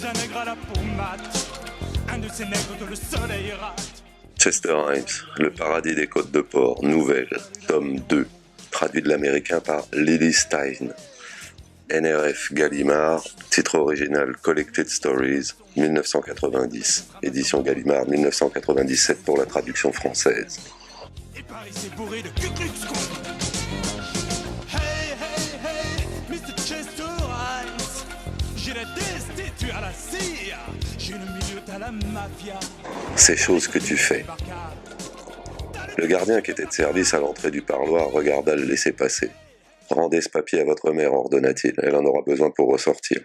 un nègre à la peau mate, un de ces nègres que le soleil rate. Chester Himes, Le paradis des côtes de porc, nouvelle, tome 2, traduit de l'américain par Lily Stein. NRF Gallimard, titre original Collected Stories, 1990, édition Gallimard 1997 pour la traduction française. Et Paris c'est bourré de Ku Klux Klan. Hey, hey, hey, Mr. Chester Himes, j'ai la destitue à la CIA, j'ai le milieu à la mafia. Ces choses que tu fais. Le gardien qui était de service à l'entrée du parloir regarda le laisser-passer. « Rendez ce papier à votre mère, ordonna-t-il, elle en aura besoin pour ressortir. »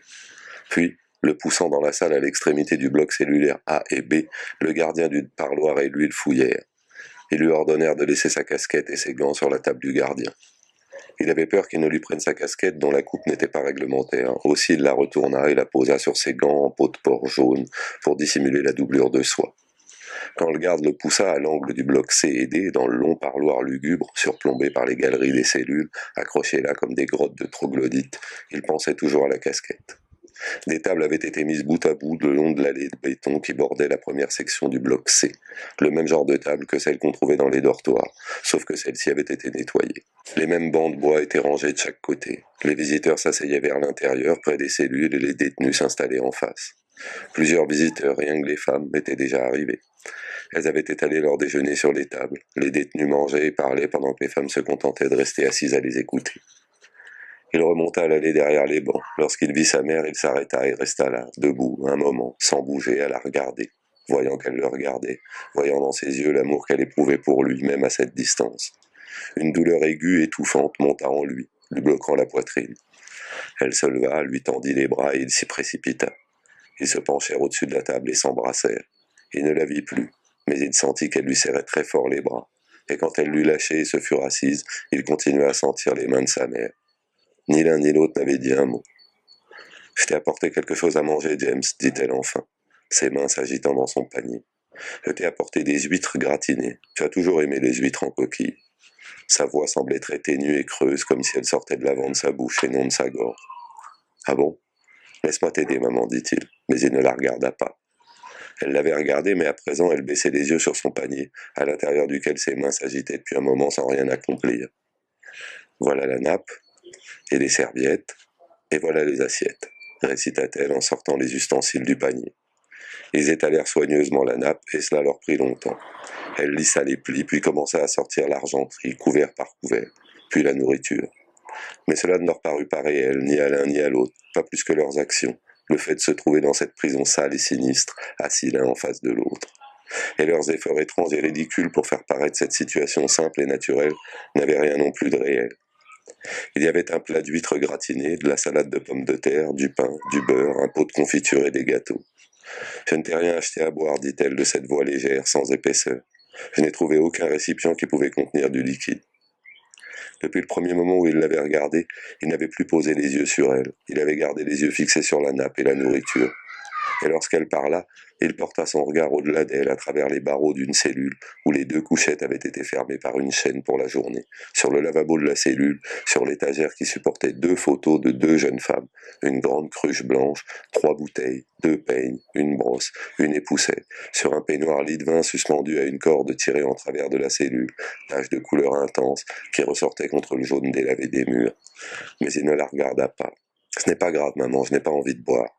Puis, le poussant dans la salle à l'extrémité du bloc cellulaire A et B, le gardien du parloir et lui le fouillèrent. Ils lui ordonnèrent de laisser sa casquette et ses gants sur la table du gardien. Il avait peur qu'il ne lui prenne sa casquette dont la coupe n'était pas réglementaire. Aussi il la retourna et la posa sur ses gants en peau de porc jaune pour dissimuler la doublure de soie. Quand le garde le poussa à l'angle du bloc C et D, dans le long parloir lugubre, surplombé par les galeries des cellules, accrochées là comme des grottes de troglodytes, il pensait toujours à la casquette. Des tables avaient été mises bout à bout le long de l'allée de béton qui bordait la première section du bloc C, le même genre de table que celle qu'on trouvait dans les dortoirs, sauf que celle-ci avait été nettoyée. Les mêmes bancs de bois étaient rangés de chaque côté. Les visiteurs s'asseyaient vers l'intérieur, près des cellules, et les détenus s'installaient en face. Plusieurs visiteurs, rien que les femmes, étaient déjà arrivés. Elles avaient étalé leur déjeuner sur les tables. Les détenus mangeaient et parlaient pendant que les femmes se contentaient de rester assises à les écouter. Il remonta à l'allée derrière les bancs. Lorsqu'il vit sa mère, il s'arrêta et resta là, debout, un moment, sans bouger, à la regarder, voyant qu'elle le regardait, voyant dans ses yeux l'amour qu'elle éprouvait pour lui, même à cette distance. Une douleur aiguë, étouffante, monta en lui, lui bloquant la poitrine. Elle se leva, lui tendit les bras et il s'y précipita. Ils se penchèrent au-dessus de la table et s'embrassèrent. Il ne la vit plus, mais il sentit qu'elle lui serrait très fort les bras. Et quand elle l'eut lâché et se fut assise, il continua à sentir les mains de sa mère. Ni l'un ni l'autre n'avait dit un mot. « Je t'ai apporté quelque chose à manger, James, dit-elle enfin, ses mains s'agitant dans son panier. Je t'ai apporté des huîtres gratinées. Tu as toujours aimé les huîtres en coquille. » Sa voix semblait très ténue et creuse, comme si elle sortait de l'avant de sa bouche et non de sa gorge. « Ah bon ? Laisse-moi t'aider, maman, dit-il, mais il ne la regarda pas. Elle l'avait regardé, mais à présent elle baissait les yeux sur son panier, à l'intérieur duquel ses mains s'agitaient depuis un moment sans rien accomplir. Voilà la nappe, et les serviettes, et voilà les assiettes, récita-t-elle en sortant les ustensiles du panier. Ils étalèrent soigneusement la nappe, et cela leur prit longtemps. Elle lissa les plis, puis commença à sortir l'argenterie, couvert par couvert, puis la nourriture. Mais cela ne leur parut pas réel, ni à l'un ni à l'autre, pas plus que leurs actions, le fait de se trouver dans cette prison sale et sinistre, assis l'un en face de l'autre. Et leurs efforts étranges et ridicules pour faire paraître cette situation simple et naturelle n'avaient rien non plus de réel. Il y avait un plat d'huîtres gratinées, de la salade de pommes de terre, du pain, du beurre, un pot de confiture et des gâteaux. « Je ne t'ai rien acheté à boire, dit-elle de cette voix légère, sans épaisseur. Je n'ai trouvé aucun récipient qui pouvait contenir du liquide. » Depuis le premier moment où il l'avait regardée, il n'avait plus posé les yeux sur elle. Il avait gardé les yeux fixés sur la nappe et la nourriture. Et lorsqu'elle parla, il porta son regard au-delà d'elle, à travers les barreaux d'une cellule, où les deux couchettes avaient été fermées par une chaîne pour la journée, sur le lavabo de la cellule, sur l'étagère qui supportait 2 photos de 2 jeunes femmes, une grande cruche blanche, 3 bouteilles, 2 peignes, une brosse, une épousette, sur un peignoir lit de vin suspendu à une corde tirée en travers de la cellule, tache de couleur intense, qui ressortait contre le jaune délavé des murs. Mais il ne la regarda pas. « Ce n'est pas grave, maman, je n'ai pas envie de boire. »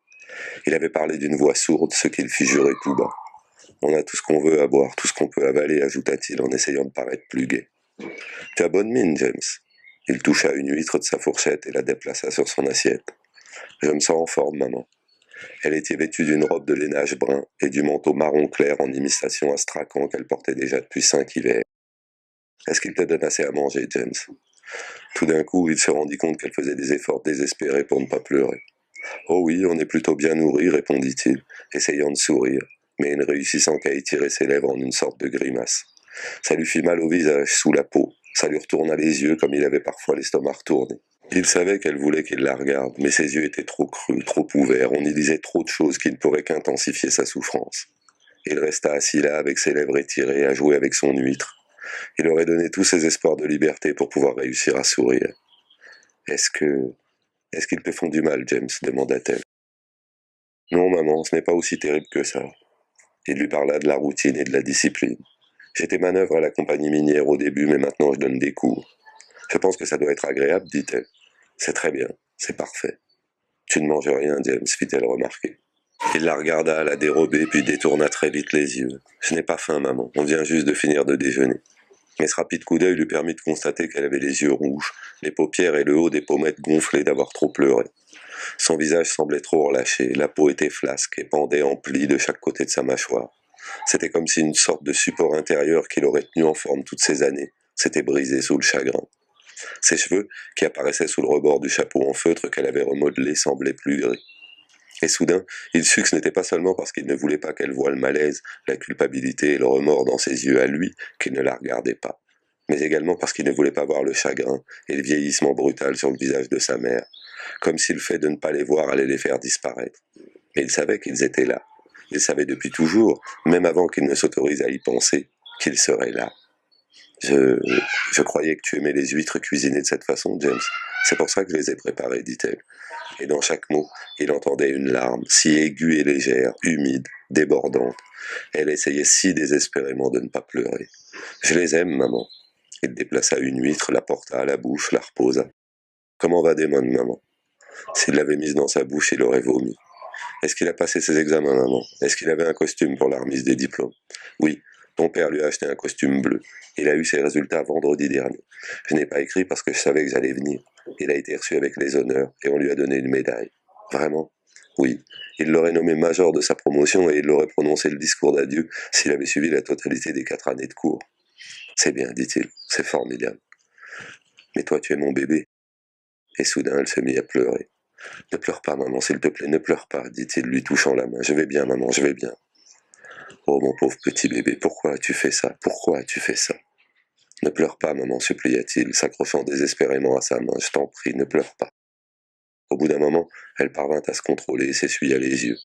Il avait parlé d'une voix sourde, ce qu'il fit jurer tout bas. « On a tout ce qu'on veut à boire, tout ce qu'on peut avaler, » ajouta-t-il en essayant de paraître plus gai. « Tu as bonne mine, James. » Il toucha une huître de sa fourchette et la déplaça sur son assiette. « Je me sens en forme, maman. » Elle était vêtue d'une robe de lainage brun et du manteau marron clair en imitation astrakhan qu'elle portait déjà depuis 5 hivers. « Est-ce qu'il te donne assez à manger, James ?» Tout d'un coup, il se rendit compte qu'elle faisait des efforts désespérés pour ne pas pleurer. « Oh oui, on est plutôt bien nourri, répondit-il, essayant de sourire, mais ne réussissant qu'à étirer ses lèvres en une sorte de grimace. Ça lui fit mal au visage, sous la peau, ça lui retourna les yeux comme il avait parfois l'estomac retourné. Il savait qu'elle voulait qu'il la regarde, mais ses yeux étaient trop creux, trop ouverts, on y lisait trop de choses qui ne pourraient qu'intensifier sa souffrance. Il resta assis là, avec ses lèvres étirées, à jouer avec son huître. Il aurait donné tous ses espoirs de liberté pour pouvoir réussir à sourire. « Est-ce qu'ils te font du mal, James ?» demanda-t-elle. Non, maman, ce n'est pas aussi terrible que ça. Il lui parla de la routine et de la discipline. J'étais manœuvre à la compagnie minière au début, mais maintenant je donne des cours. Je pense que ça doit être agréable, dit-elle. C'est très bien, c'est parfait. Tu ne manges rien, James, fit-elle remarquer. Il la regarda à la dérobée, puis détourna très vite les yeux. Je n'ai pas faim, maman, on vient juste de finir de déjeuner. Mais ce rapide coup d'œil lui permit de constater qu'elle avait les yeux rouges, les paupières et le haut des pommettes gonflés d'avoir trop pleuré. Son visage semblait trop relâché, la peau était flasque et pendait en plis de chaque côté de sa mâchoire. C'était comme si une sorte de support intérieur qui l'aurait tenu en forme toutes ces années s'était brisé sous le chagrin. Ses cheveux, qui apparaissaient sous le rebord du chapeau en feutre qu'elle avait remodelé, semblaient plus gris. Et soudain, il sut que ce n'était pas seulement parce qu'il ne voulait pas qu'elle voie le malaise, la culpabilité et le remords dans ses yeux à lui qu'il ne la regardait pas, mais également parce qu'il ne voulait pas voir le chagrin et le vieillissement brutal sur le visage de sa mère, comme si le fait de ne pas les voir allait les faire disparaître. Mais il savait qu'ils étaient là. Il savait depuis toujours, même avant qu'il ne s'autorise à y penser, qu'ils seraient là. Je croyais que tu aimais les huîtres cuisinées de cette façon, James. C'est pour ça que je les ai préparées, dit-elle. Et dans chaque mot, il entendait une larme, si aiguë et légère, humide, débordante. Elle essayait si désespérément de ne pas pleurer. Je les aime, maman. Il déplaça une huître, la porta à la bouche, la reposa. Comment va Damon, maman? S'il l'avait mise dans sa bouche, il aurait vomi. Est-ce qu'il a passé ses examens, maman? Est-ce qu'il avait un costume pour la remise des diplômes? Oui, ton père lui a acheté un costume bleu. Il a eu ses résultats vendredi dernier. Je n'ai pas écrit parce que je savais que j'allais venir. Il a été reçu avec les honneurs et on lui a donné une médaille. Vraiment? Oui. Il l'aurait nommé major de sa promotion et il aurait prononcé le discours d'adieu s'il avait suivi la totalité des 4 années de cours. C'est bien, dit-il. C'est formidable. Mais toi, tu es mon bébé. Et soudain, elle se mit à pleurer. Ne pleure pas, maman, s'il te plaît, ne pleure pas, dit-il, lui touchant la main. Je vais bien, maman, je vais bien. Oh, mon pauvre petit bébé, pourquoi as-tu fait ça? Pourquoi as-tu fait ça? Ne pleure pas, maman, supplia-t-il, s'accrochant désespérément à sa main. Je t'en prie, ne pleure pas. Au bout d'un moment, elle parvint à se contrôler et s'essuya les yeux.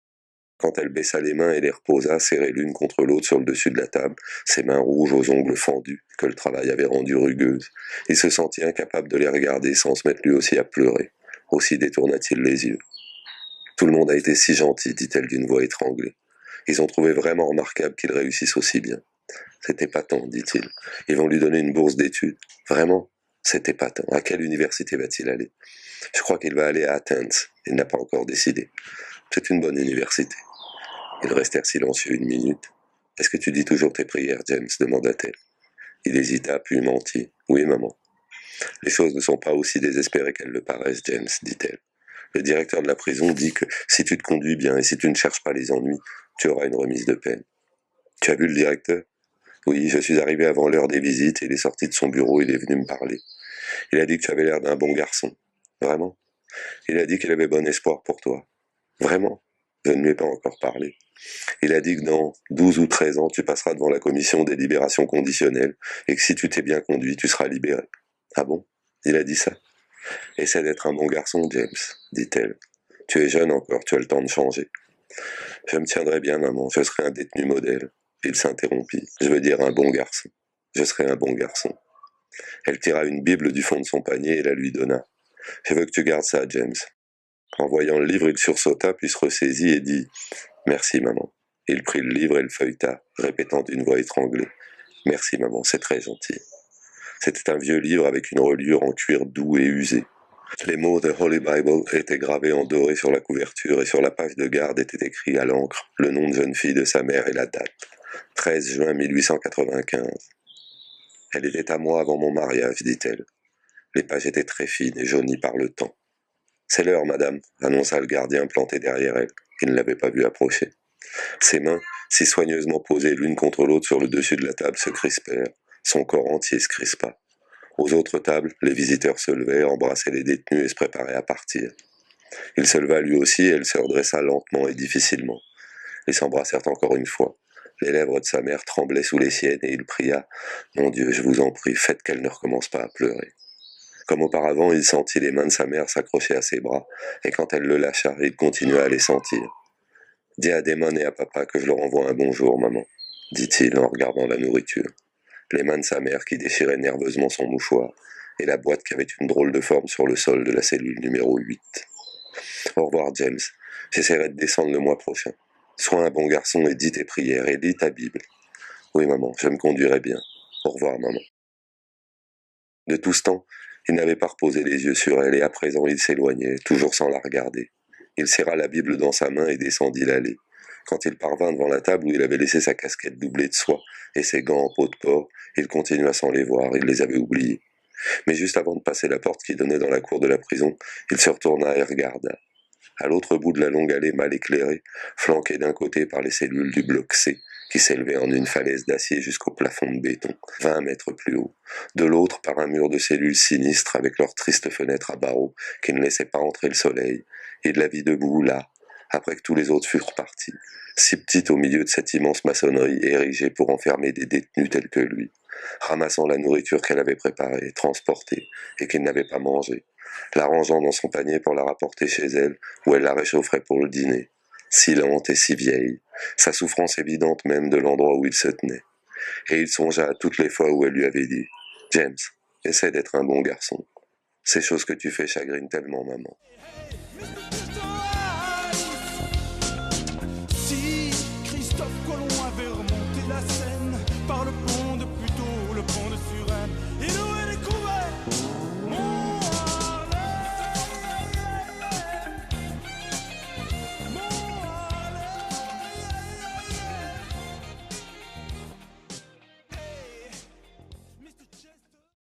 Quand elle baissa les mains et les reposa, serrées l'une contre l'autre sur le dessus de la table, ses mains rouges aux ongles fendus, que le travail avait rendues rugueuses, il se sentit incapable de les regarder sans se mettre lui aussi à pleurer. Aussi détourna-t-il les yeux. Tout le monde a été si gentil, dit-elle d'une voix étranglée. Ils ont trouvé vraiment remarquable qu'il réussisse aussi bien. C'est épatant, dit-il. Ils vont lui donner une bourse d'études. Vraiment? C'est épatant. À quelle université va-t-il aller? Je crois qu'il va aller à Athens. Il n'a pas encore décidé. C'est une bonne université. Ils restèrent silencieux une minute. Est-ce que tu dis toujours tes prières, James? Demanda-t-elle. Il hésita, puis mentit. Oui, maman. Les choses ne sont pas aussi désespérées qu'elles le paraissent, James, dit-elle. Le directeur de la prison dit que si tu te conduis bien et si tu ne cherches pas les ennuis, tu auras une remise de peine. Tu as vu le directeur? Oui, je suis arrivé avant l'heure des visites et il est sorti de son bureau, il est venu me parler. Il a dit que tu avais l'air d'un bon garçon. Vraiment? Il a dit qu'il avait bon espoir pour toi. Vraiment? Je ne lui ai pas encore parlé. Il a dit que dans 12 ou 13 ans, tu passeras devant la commission des libérations conditionnelles et que si tu t'es bien conduit, tu seras libéré. Ah bon? Il a dit ça? Essaie d'être un bon garçon, James, dit-elle. Tu es jeune encore, tu as le temps de changer. Je me tiendrai bien, maman, je serai un détenu modèle. Il s'interrompit. Je veux dire un bon garçon. Je serai un bon garçon. Elle tira une Bible du fond de son panier et la lui donna. Je veux que tu gardes ça, James. En voyant le livre, il sursauta, puis se ressaisit et dit « Merci, maman ». Il prit le livre et le feuilleta, répétant d'une voix étranglée « Merci, maman, c'est très gentil ». C'était un vieux livre avec une reliure en cuir doux et usé. Les mots The Holy Bible étaient gravés en doré sur la couverture et sur la page de garde était écrit à l'encre le nom de jeune fille de sa mère et la date. 13 juin 1895. Elle était à moi avant mon mariage, dit-elle. Les pages étaient très fines et jaunies par le temps. C'est l'heure, madame, annonça le gardien planté derrière elle. Il ne l'avait pas vue approcher. Ses mains, si soigneusement posées l'une contre l'autre sur le dessus de la table, se crispèrent. Son corps entier se crispa. Aux autres tables, les visiteurs se levaient, embrassaient les détenus et se préparaient à partir. Il se leva lui aussi et elle se redressa lentement et difficilement. Ils s'embrassèrent encore une fois. Les lèvres de sa mère tremblaient sous les siennes et il pria « Mon Dieu, je vous en prie, faites qu'elle ne recommence pas à pleurer. » Comme auparavant, il sentit les mains de sa mère s'accrocher à ses bras, et quand elle le lâcha, il continua à les sentir. « Dis à Damon et à papa que je leur envoie un bonjour, maman, » dit-il en regardant la nourriture. Les mains de sa mère qui déchiraient nerveusement son mouchoir, et la boîte qui avait une drôle de forme sur le sol de la cellule numéro 8. « Au revoir, James. J'essaierai de descendre le mois prochain. Sois un bon garçon et dis tes prières et lis ta Bible. Oui, maman, je me conduirai bien. Au revoir, maman. De tout ce temps, il n'avait pas reposé les yeux sur elle et à présent il s'éloignait, toujours sans la regarder. Il serra la Bible dans sa main et descendit l'allée. Quand il parvint devant la table où il avait laissé sa casquette doublée de soie et ses gants en peau de porc, il continua sans les voir, il les avait oubliés. Mais juste avant de passer la porte qui donnait dans la cour de la prison, il se retourna et regarda. À l'autre bout de la longue allée mal éclairée, flanquée d'un côté par les cellules du bloc C, qui s'élevait en une falaise d'acier jusqu'au plafond de béton, 20 mètres plus haut, de l'autre par un mur de cellules sinistres avec leurs tristes fenêtres à barreaux qui ne laissaient pas entrer le soleil, il la vit debout là, après que tous les autres furent partis, si petite au milieu de cette immense maçonnerie érigée pour enfermer des détenus tels que lui, ramassant la nourriture qu'elle avait préparée, transportée, et qu'il n'avait pas mangée, la rangeant dans son panier pour la rapporter chez elle, où elle la réchaufferait pour le dîner. Si lente et si vieille, sa souffrance évidente même de l'endroit où il se tenait. Et il songea à toutes les fois où elle lui avait dit « James, essaie d'être un bon garçon. Ces choses que tu fais chagrinent tellement maman. »